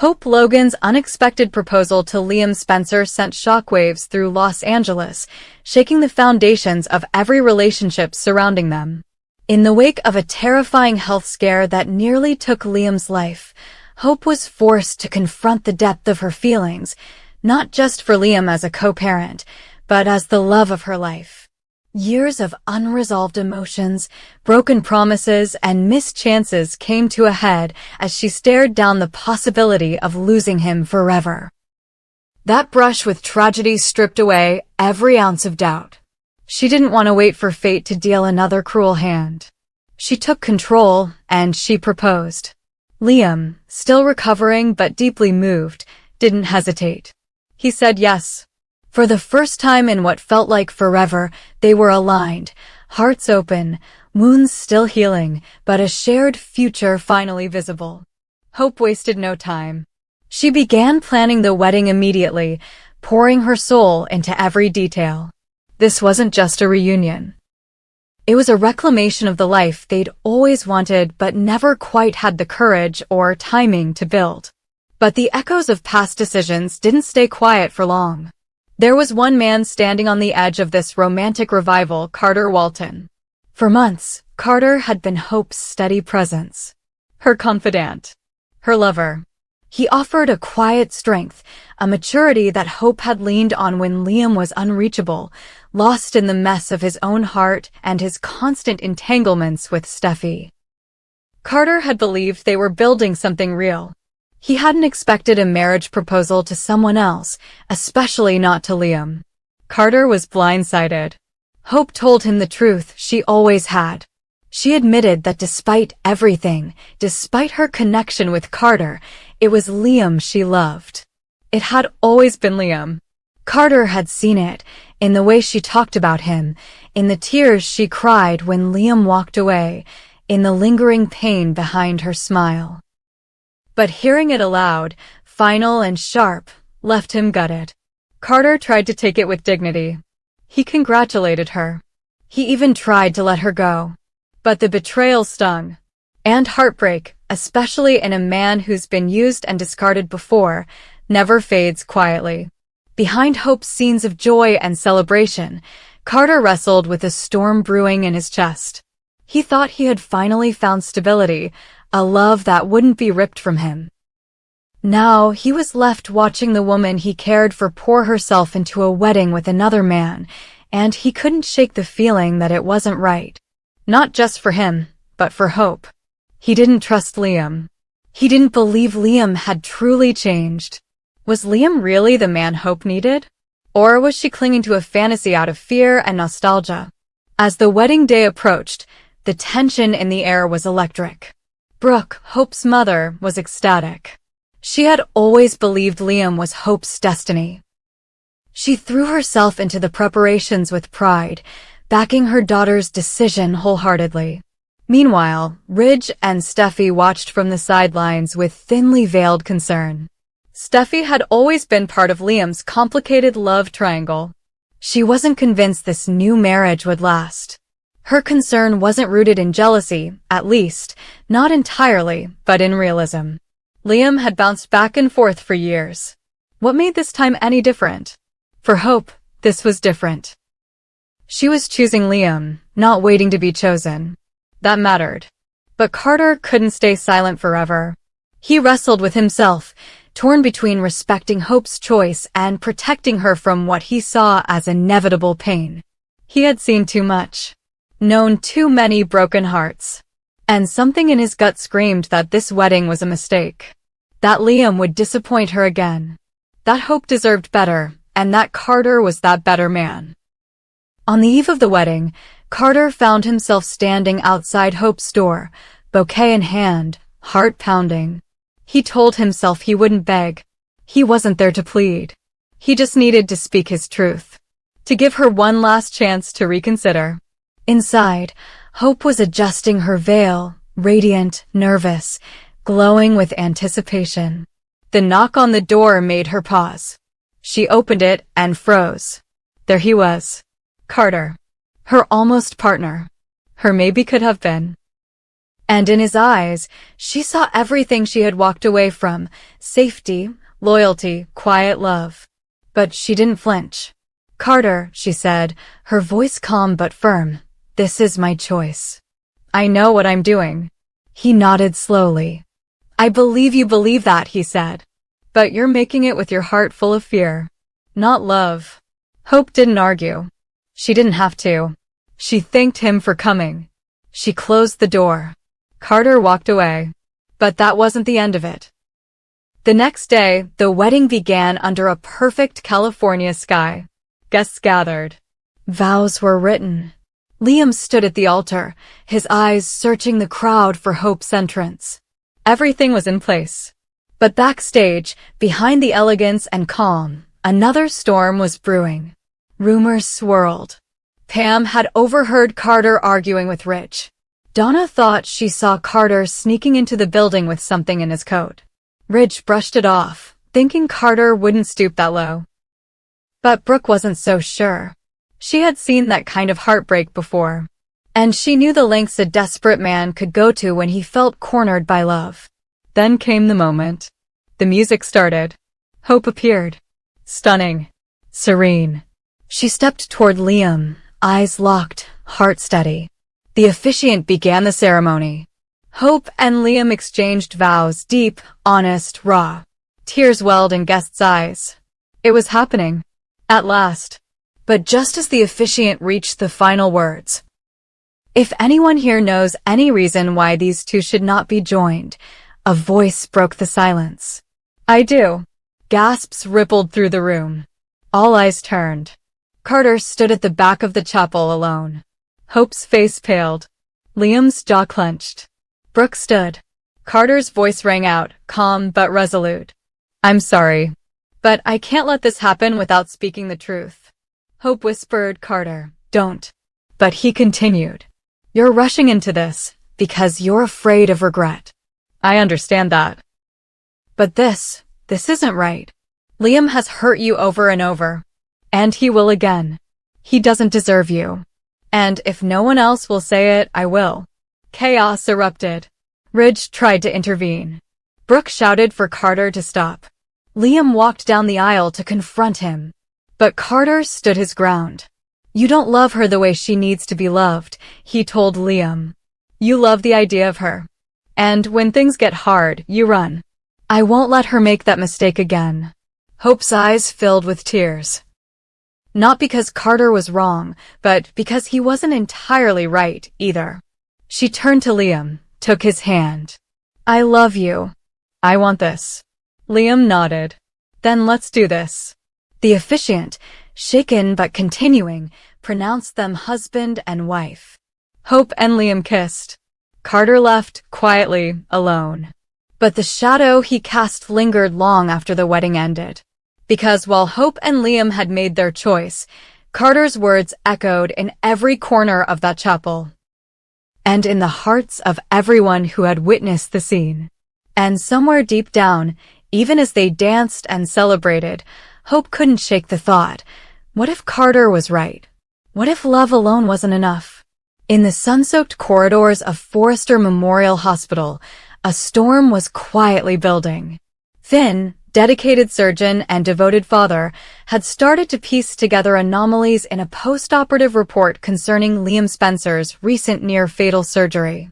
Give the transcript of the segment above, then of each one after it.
Hope Logan's unexpected proposal to Liam Spencer sent shockwaves through Los Angeles, shaking the foundations of every relationship surrounding them. In the wake of a terrifying health scare that nearly took Liam's life, Hope was forced to confront the depth of her feelings, not just for Liam as a co-parent, but as the love of her life. Years of unresolved emotions, broken promises, and missed chances came to a head as she stared down the possibility of losing him forever. That brush with tragedy stripped away every ounce of doubt. She didn't want to wait for fate to deal another cruel hand. She took control, and she proposed. Liam, still recovering but deeply moved, didn't hesitate. He said yes. For the first time in what felt like forever, they were aligned, hearts open, wounds still healing, but a shared future finally visible. Hope wasted no time. She began planning the wedding immediately, pouring her soul into every detail. This wasn't just a reunion. It was a reclamation of the life they'd always wanted but never quite had the courage or timing to build. But the echoes of past decisions didn't stay quiet for long. There was one man standing on the edge of this romantic revival, Carter Walton. For months, Carter had been Hope's steady presence. Her confidant. Her lover. He offered a quiet strength, a maturity that Hope had leaned on when Liam was unreachable, lost in the mess of his own heart and his constant entanglements with Steffi. Carter had believed they were building something real. He hadn't expected a marriage proposal to someone else, especially not to Liam. Carter was blindsided. Hope told him the truth she always had. She admitted that despite everything, despite her connection with Carter, it was Liam she loved. It had always been Liam. Carter had seen it, in the way she talked about him, in the tears she cried when Liam walked away, in the lingering pain behind her smile. But hearing it aloud, final and sharp, left him gutted. Carter tried to take it with dignity. He congratulated her. He even tried to let her go. But the betrayal stung. And heartbreak, especially in a man who's been used and discarded before, never fades quietly. Behind Hope's scenes of joy and celebration, Carter wrestled with a storm brewing in his chest. He thought he had finally found stability, a love that wouldn't be ripped from him. Now he was left watching the woman he cared for pour herself into a wedding with another man, and he couldn't shake the feeling that it wasn't right. Not just for him, but for Hope. He didn't trust Liam. He didn't believe Liam had truly changed. Was Liam really the man Hope needed? Or was she clinging to a fantasy out of fear and nostalgia? As the wedding day approached, the tension in the air was electric. Brooke, Hope's mother, was ecstatic. She had always believed Liam was Hope's destiny. She threw herself into the preparations with pride, backing her daughter's decision wholeheartedly. Meanwhile, Ridge and Steffi watched from the sidelines with thinly veiled concern. Steffi had always been part of Liam's complicated love triangle. She wasn't convinced this new marriage would last. Her concern wasn't rooted in jealousy, at least, not entirely, but in realism. Liam had bounced back and forth for years. What made this time any different? For Hope, this was different. She was choosing Liam, not waiting to be chosen. That mattered. But Carter couldn't stay silent forever. He wrestled with himself, torn between respecting Hope's choice and protecting her from what he saw as inevitable pain. He had seen too much. Known too many broken hearts. And something in his gut screamed that this wedding was a mistake. That Liam would disappoint her again. That Hope deserved better, and that Carter was that better man. On the eve of the wedding, Carter found himself standing outside Hope's door, bouquet in hand, heart pounding. He told himself he wouldn't beg. He wasn't there to plead. He just needed to speak his truth. To give her one last chance to reconsider. Inside, Hope was adjusting her veil, radiant, nervous, glowing with anticipation. The knock on the door made her pause. She opened it and froze. There he was. Carter. Her almost partner. Her maybe could have been. And in his eyes, she saw everything she had walked away from: safety, loyalty, quiet love. But she didn't flinch. "Carter," she said, her voice calm but firm, "this is my choice. I know what I'm doing." He nodded slowly. "I believe you believe that," he said. "But you're making it with your heart full of fear, not love." Hope didn't argue. She didn't have to. She thanked him for coming. She closed the door. Carter walked away. But that wasn't the end of it. The next day, the wedding began under a perfect California sky. Guests gathered. Vows were written. Liam stood at the altar, his eyes searching the crowd for Hope's entrance. Everything was in place. But backstage, behind the elegance and calm, another storm was brewing. Rumors swirled. Pam had overheard Carter arguing with Rich. Donna thought she saw Carter sneaking into the building with something in his coat. Rich brushed it off, thinking Carter wouldn't stoop that low. But Brooke wasn't so sure. She had seen that kind of heartbreak before. And she knew the lengths a desperate man could go to when he felt cornered by love. Then came the moment. The music started. Hope appeared. Stunning. Serene. She stepped toward Liam, eyes locked, heart steady. The officiant began the ceremony. Hope and Liam exchanged vows, deep, honest, raw. Tears welled in guests' eyes. It was happening. At last. But just as the officiant reached the final words, "If anyone here knows any reason why these two should not be joined," a voice broke the silence. "I do." Gasps rippled through the room. All eyes turned. Carter stood at the back of the chapel alone. Hope's face paled. Liam's jaw clenched. Brooke stood. Carter's voice rang out, calm but resolute. "I'm sorry, but I can't let this happen without speaking the truth." Hope whispered, "Carter, don't." But he continued, "You're rushing into this because you're afraid of regret. I understand that. But this isn't right. Liam has hurt you over and over. And he will again. He doesn't deserve you. And if no one else will say it, I will." Chaos erupted. Ridge tried to intervene. Brooke shouted for Carter to stop. Liam walked down the aisle to confront him. But Carter stood his ground. "You don't love her the way she needs to be loved," he told Liam. "You love the idea of her. And when things get hard, you run. I won't let her make that mistake again." Hope's eyes filled with tears. Not because Carter was wrong, but because he wasn't entirely right either. She turned to Liam, took his hand. "I love you. I want this." Liam nodded. "Then let's do this." The officiant, shaken but continuing, pronounced them husband and wife. Hope and Liam kissed. Carter left, quietly, alone. But the shadow he cast lingered long after the wedding ended. Because while Hope and Liam had made their choice, Carter's words echoed in every corner of that chapel. And in the hearts of everyone who had witnessed the scene. And somewhere deep down, even as they danced and celebrated, Hope couldn't shake the thought, what if Carter was right? What if love alone wasn't enough? In the sun-soaked corridors of Forrester Memorial Hospital, a storm was quietly building. Finn, dedicated surgeon and devoted father, had started to piece together anomalies in a post-operative report concerning Liam Spencer's recent near-fatal surgery.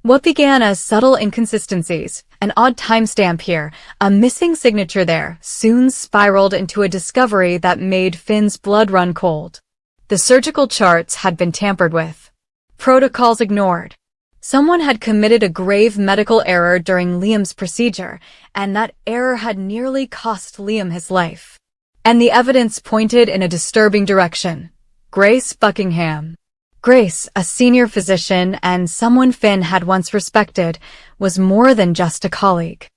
What began as subtle inconsistencies, an odd timestamp here, a missing signature there, soon spiraled into a discovery that made Finn's blood run cold. The surgical charts had been tampered with. Protocols ignored. Someone had committed a grave medical error during Liam's procedure, and that error had nearly cost Liam his life. And the evidence pointed in a disturbing direction. Grace Buckingham. Grace, a senior physician and someone Finn had once respected, was more than just a colleague.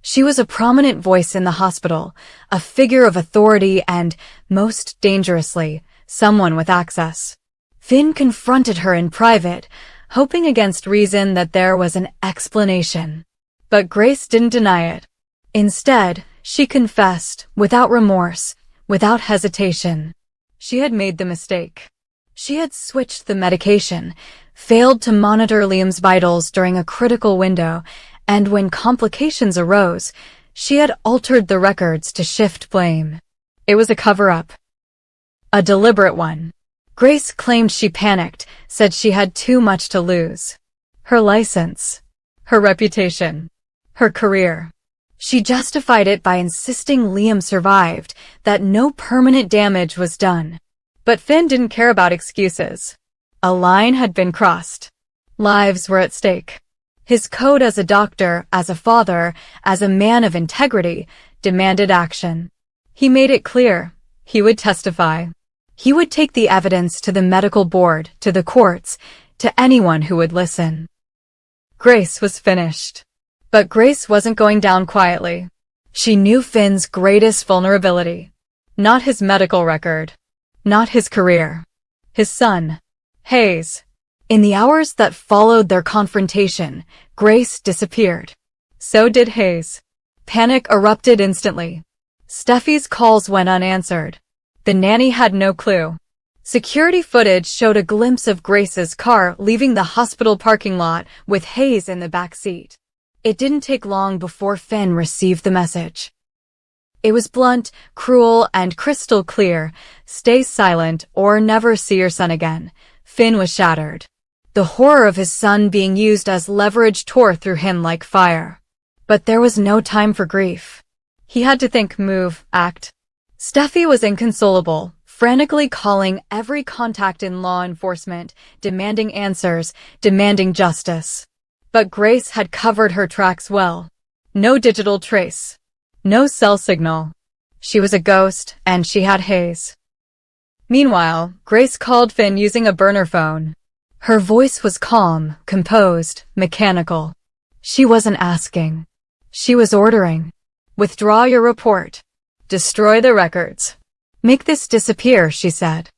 She was a prominent voice in the hospital, a figure of authority and, most dangerously, someone with access. Finn confronted her in private, hoping against reason that there was an explanation. But Grace didn't deny it. Instead, she confessed, without remorse, without hesitation. She had made the mistake. She had switched the medication, failed to monitor Liam's vitals during a critical window, and when complications arose, she had altered the records to shift blame. It was a cover-up. A deliberate one. Grace claimed she panicked, said she had too much to lose. Her license. Her reputation. Her career. She justified it by insisting Liam survived, that no permanent damage was done. But Finn didn't care about excuses. A line had been crossed. Lives were at stake. His code as a doctor, as a father, as a man of integrity, demanded action. He made it clear. He would testify. He would take the evidence to the medical board, to the courts, to anyone who would listen. Grace was finished. But Grace wasn't going down quietly. She knew Finn's greatest vulnerability. Not his medical record. Not his career. His son, Hayes. In the hours that followed their confrontation, Grace disappeared. So did Hayes. Panic erupted instantly. Steffi's calls went unanswered. The nanny had no clue. Security footage showed a glimpse of Grace's car leaving the hospital parking lot with Hayes in the back seat. It didn't take long before Finn received the message. It was blunt, cruel, and crystal clear. Stay silent or never see your son again. Finn was shattered. The horror of his son being used as leverage tore through him like fire. But there was no time for grief. He had to think, move, act. Steffi was inconsolable, frantically calling every contact in law enforcement, demanding answers, demanding justice. But Grace had covered her tracks well. No digital trace. No cell signal. She was a ghost, and she had Hayes. Meanwhile, Grace called Finn using a burner phone. Her voice was calm, composed, mechanical. She wasn't asking. She was ordering. Withdraw your report. Destroy the records. Make this disappear, she said.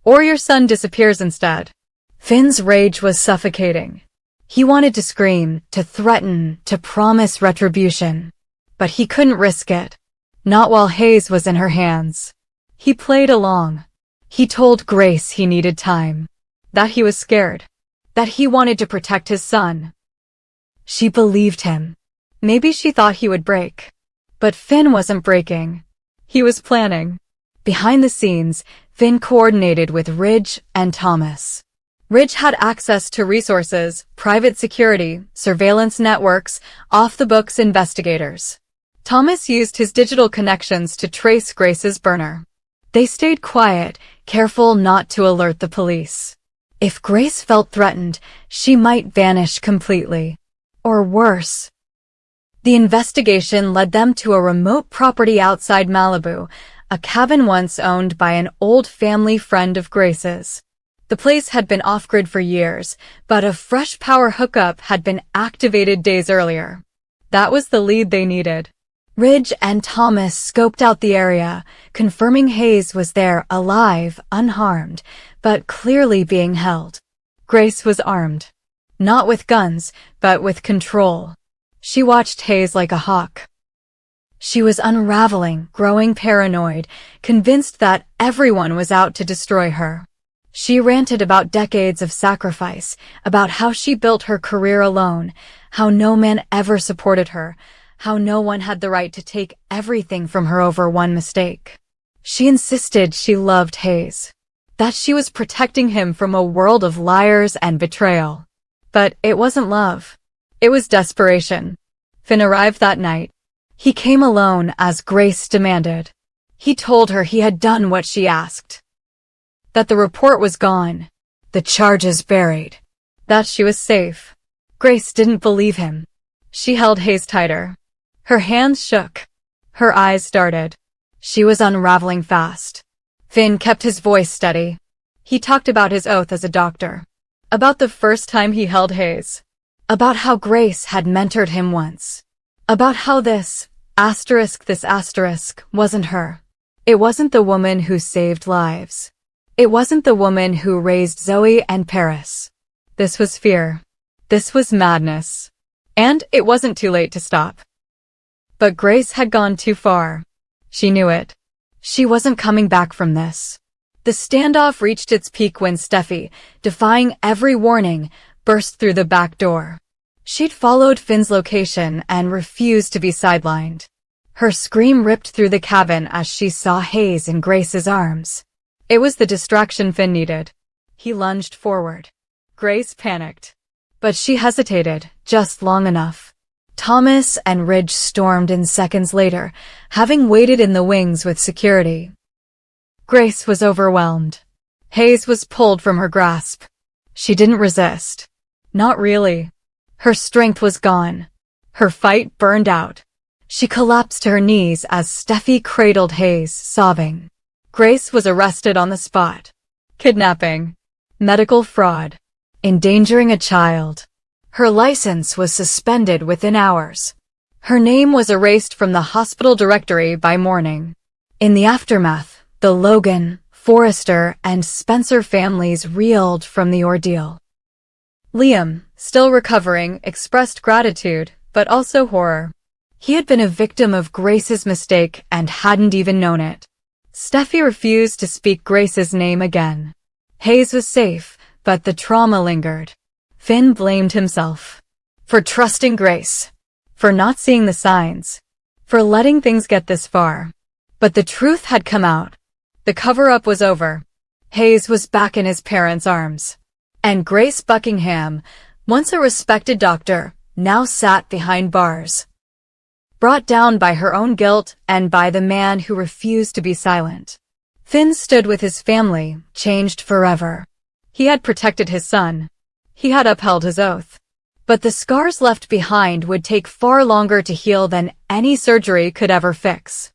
Or your son disappears instead. Finn's rage was suffocating. He wanted to scream, to threaten, to promise retribution. But he couldn't risk it. Not while Hayes was in her hands. He played along. He told Grace he needed time. That he was scared. That he wanted to protect his son. She believed him. Maybe she thought he would break. But Finn wasn't breaking. He was planning. Behind the scenes, Finn coordinated with Ridge and Thomas. Ridge had access to resources, private security, surveillance networks, off-the-books investigators. Thomas used his digital connections to trace Grace's burner. They stayed quiet, careful not to alert the police. If Grace felt threatened, she might vanish completely. Or worse. The investigation led them to a remote property outside Malibu, a cabin once owned by an old family friend of Grace's. The place had been off-grid for years, but a fresh power hookup had been activated days earlier. That was the lead they needed. Ridge and Thomas scoped out the area, confirming Hayes was there alive, unharmed, but clearly being held. Grace was armed. Not with guns, but with control. She watched Hayes like a hawk. She was unraveling, growing paranoid, convinced that everyone was out to destroy her. She ranted about decades of sacrifice, about how she built her career alone, how no man ever supported her, how no one had the right to take everything from her over one mistake. She insisted she loved Hayes, that she was protecting him from a world of liars and betrayal. But it wasn't love. It was desperation. Finn arrived that night. He came alone as Grace demanded. He told her he had done what she asked. That the report was gone. The charges buried. That she was safe. Grace didn't believe him. She held Hayes tighter. Her hands shook. Her eyes darted. She was unraveling fast. Finn kept his voice steady. He talked about his oath as a doctor. About the first time he held Hayes. About how Grace had mentored him once. About how this asterisk wasn't her. It wasn't the woman who saved lives. It wasn't the woman who raised Zoe and Paris. This was fear. This was madness. And it wasn't too late to stop. But Grace had gone too far. She knew it. She wasn't coming back from this. The standoff reached its peak when Steffi, defying every warning, burst through the back door. She'd followed Finn's location and refused to be sidelined. Her scream ripped through the cabin as she saw Hayes in Grace's arms. It was the distraction Finn needed. He lunged forward. Grace panicked. But she hesitated, just long enough. Thomas and Ridge stormed in seconds later, having waited in the wings with security. Grace was overwhelmed. Hayes was pulled from her grasp. She didn't resist. Not really. Her strength was gone. Her fight burned out. She collapsed to her knees as Steffi cradled Hayes, sobbing. Grace was arrested on the spot. Kidnapping. Medical fraud. Endangering a child. Her license was suspended within hours. Her name was erased from the hospital directory by morning. In the aftermath, the Logan, Forrester, and Spencer families reeled from the ordeal. Liam, still recovering, expressed gratitude, but also horror. He had been a victim of Grace's mistake and hadn't even known it. Steffi refused to speak Grace's name again. Hayes was safe, but the trauma lingered. Finn blamed himself. For trusting Grace. For not seeing the signs. For letting things get this far. But the truth had come out. The cover-up was over. Hayes was back in his parents' arms. And Grace Buckingham, once a respected doctor, now sat behind bars. Brought down by her own guilt and by the man who refused to be silent. Finn stood with his family, changed forever. He had protected his son. He had upheld his oath. But the scars left behind would take far longer to heal than any surgery could ever fix.